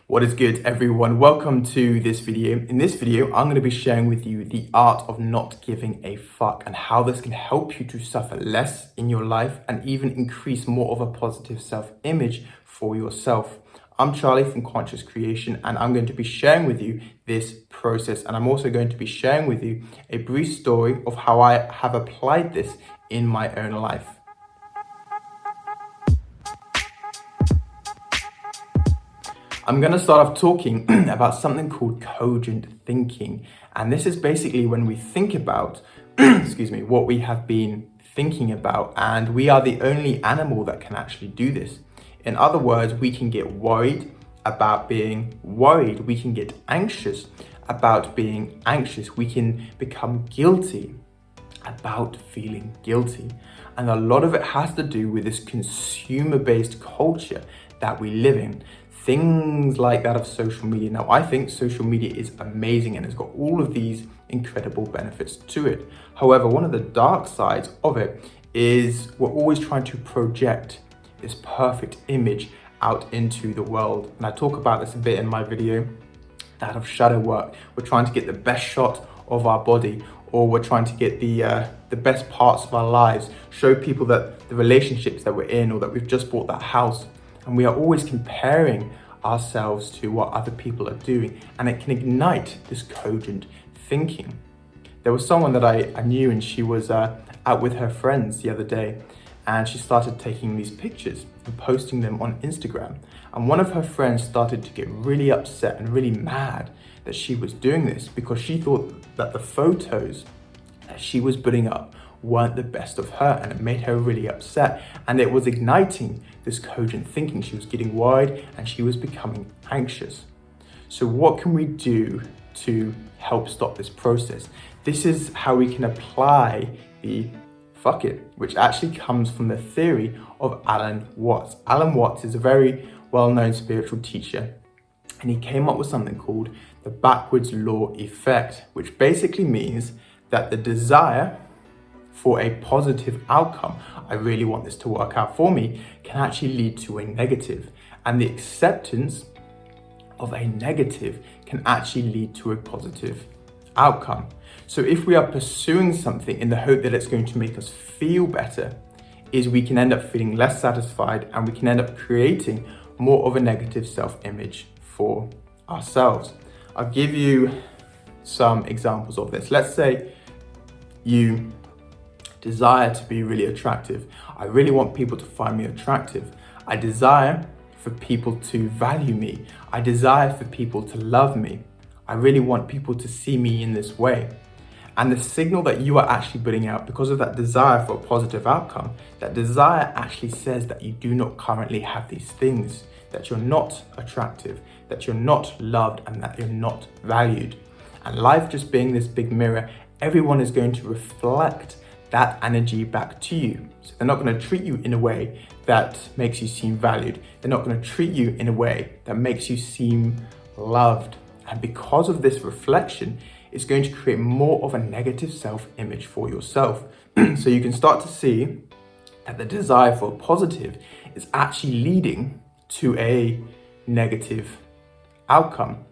What is good, everyone? Welcome to this video. In this video, I'm going to be sharing with you the art of not giving a fuck and how this can help you to suffer less in your life and even increase more of a positive self-image for yourself. I'm Charlie from Conscious Creation, and I'm going to be sharing with you this process. And I'm also going to be sharing with you a brief story of how I have applied this in my own life. I'm going to start off talking about something called cogent thinking. And this is basically when we think about, what we have been thinking about. And we are the only animal that can actually do this. In other words, we can get worried about being worried. We can get anxious about being anxious. We can become guilty about feeling guilty. And a lot of it has to do with this consumer-based culture that we live in. Things like that of social media. Now, I think social media is amazing and it's got all of these incredible benefits to it. However, one of the dark sides of it is we're always trying to project this perfect image out into the world. And I talk about this a bit in my video, that of shadow work. We're trying to get the best shot of our body, or we're trying to get the best parts of our lives, show people that the relationships that we're in, or that we've just bought that house. And we are always comparing ourselves to what other people are doing. And it can ignite this cogent thinking. There was someone that I knew, and she was out with her friends the other day, and she started taking these pictures and posting them on Instagram. And one of her friends started to get really upset and really mad that she was doing this, because she thought that the photos that she was putting up weren't the best of her, and it made her really upset, and it was igniting this cogent thinking. She was getting worried and she was becoming anxious. So what can we do to help stop this process? This is how we can apply the fuck it, which actually comes from the theory of Alan Watts. Alan Watts is a very well-known spiritual teacher, and he came up with something called the backwards law effect, which basically means that the desire for a positive outcome, I really want this to work out for me, can actually lead to a negative. And the acceptance of a negative can actually lead to a positive outcome. So if we are pursuing something in the hope that it's going to make us feel better, is we can end up feeling less satisfied, and we can end up creating more of a negative self-image for ourselves. I'll give you some examples of this. Let's say you desire to be really attractive. I really want people to find me attractive. I desire for people to value me. I desire for people to love me. I really want people to see me in this way. And the signal that you are actually putting out, because of that desire for a positive outcome, that desire actually says that you do not currently have these things, that you're not attractive, that you're not loved, and that you're not valued. And life just being this big mirror, everyone is going to reflect that energy back to you. So they're not going to treat you in a way that makes you seem valued. They're not going to treat you in a way that makes you seem loved. And because of this reflection, it's going to create more of a negative self-image for yourself. So you can start to see that the desire for a positive is actually leading to a negative outcome.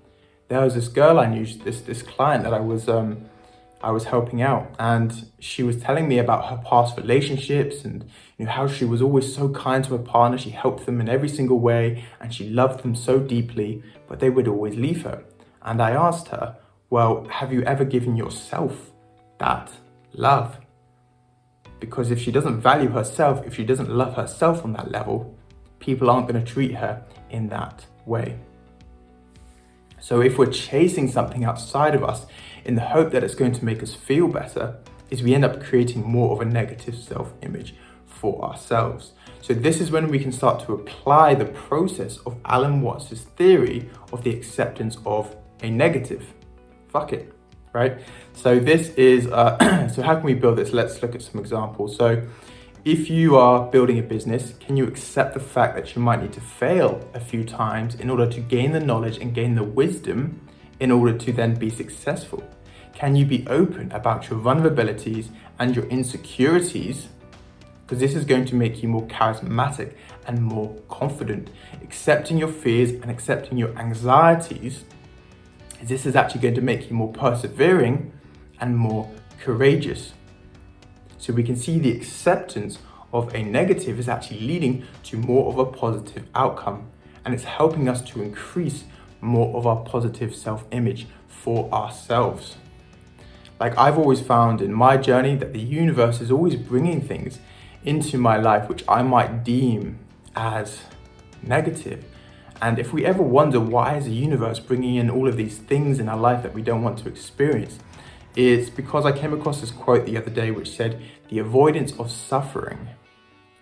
There was this girl I knew, this client that I was helping out, and she was telling me about her past relationships and how she was always so kind to her partner. She helped them in every single way and she loved them so deeply, but they would always leave her. And I asked her, well, have you ever given yourself that love? Because if she doesn't value herself, if she doesn't love herself on that level, people aren't going to treat her in that way. So if we're chasing something outside of us in the hope that it's going to make us feel better, is we end up creating more of a negative self-image for ourselves. So this is when we can start to apply the process of Alan Watts' theory of the acceptance of a negative. Fuck it, right? So this is, so how can we build this? Let's look at some examples. So if you are building a business, can you accept the fact that you might need to fail a few times in order to gain the knowledge and gain the wisdom in order to then be successful? Can you be open about your vulnerabilities and your insecurities because this is going to make you more charismatic and more confident. Accepting your fears and accepting your anxieties, this is actually going to make you more persevering and more courageous. So we can see the acceptance of a negative is actually leading to more of a positive outcome, and it's helping us to increase more of our positive self-image for ourselves. Like, I've always found in my journey that the universe is always bringing things into my life which I might deem as negative. And if we ever wonder why is the universe bringing in all of these things in our life that we don't want to experience, it's because I came across this quote the other day which said, the avoidance of suffering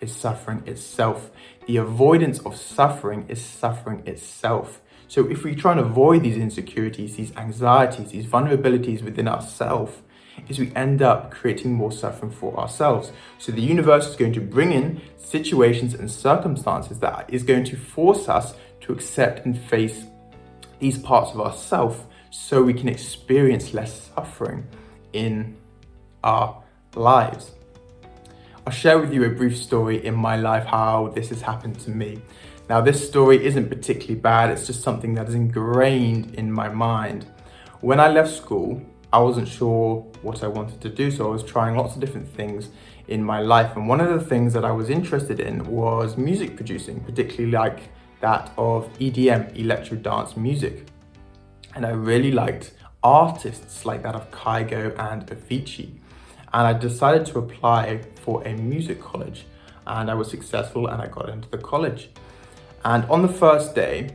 is suffering itself. The avoidance of suffering is suffering itself. So if we try and avoid these insecurities, these anxieties, these vulnerabilities within ourselves, is we end up creating more suffering for ourselves. So the universe is going to bring in situations and circumstances that is going to force us to accept and face these parts of ourselves so we can experience less suffering in our lives. I'll share with you a brief story in my life how this has happened to me. Now, this story isn't particularly bad, it's just something that is ingrained in my mind. When I left school, I wasn't sure what I wanted to do, so I was trying lots of different things in my life. And one of the things that I was interested in was music producing, particularly like that of EDM, electro dance music. And I really liked artists like that of Kygo and Avicii. And I decided to apply for a music college, and I was successful and I got into the college. And on the first day,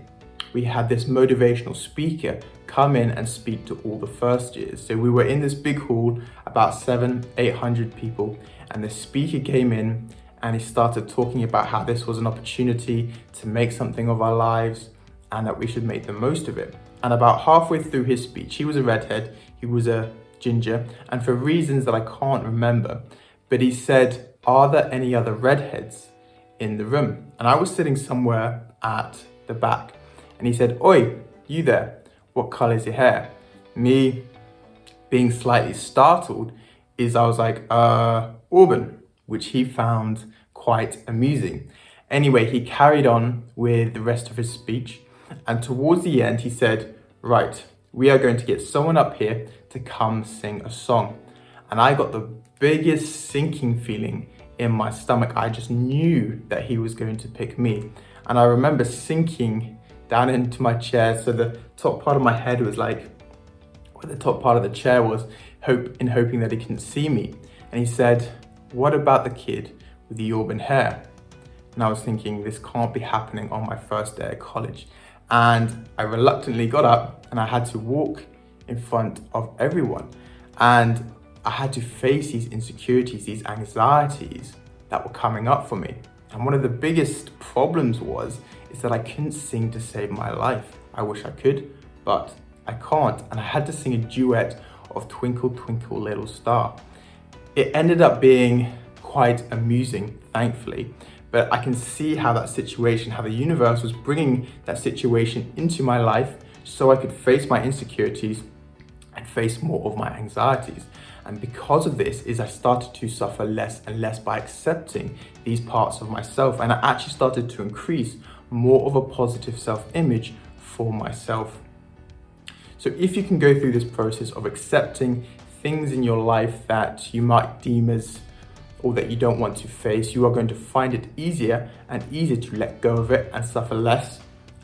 we had this motivational speaker come in and speak to all the first years. So we were in this big hall, about 700-800 people, and the speaker came in and he started talking about how this was an opportunity to make something of our lives and that we should make the most of it. And about halfway through his speech, he was a redhead, he was a ginger, and for reasons that I can't remember, but he said, "Are there any other redheads in the room?" And I was sitting somewhere at the back, and he said, "Oi, you there, what colour is your hair?" Me being slightly startled, I was like, auburn, which he found quite amusing. Anyway, he carried on with the rest of his speech, and towards the end he said, "Right, we are going to get someone up here to come sing a song." And I got the biggest sinking feeling in my stomach. I just knew that he was going to pick me. And I remember sinking down into my chair, so the top part of my head was like where the top part of the chair was, hoping that he couldn't see me. And he said, "What about the kid with the auburn hair?" And I was thinking, this can't be happening on my first day at college. And I reluctantly got up and I had to walk in front of everyone. And I had to face these insecurities, these anxieties that were coming up for me. And one of the biggest problems is that I couldn't sing to save my life. I wish I could, but I can't. And I had to sing a duet of Twinkle, Twinkle, Little Star. It ended up being quite amusing, thankfully, but I can see how the universe was bringing that situation into my life so I could face my insecurities and face more of my anxieties. And because of this I started to suffer less and less by accepting these parts of myself. And I actually started to increase more of a positive self-image for myself. So if you can go through this process of accepting things in your life that you might deem as, or that you don't want to face, you are going to find it easier and easier to let go of it and suffer less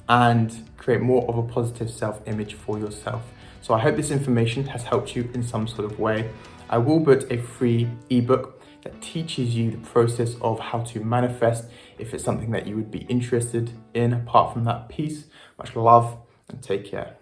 and create more of a positive self-image for yourself. So I hope this information has helped you in some sort of way. I will put a free ebook that teaches you the process of how to manifest if it's something that you would be interested in. Apart from that, peace, much love, and take care.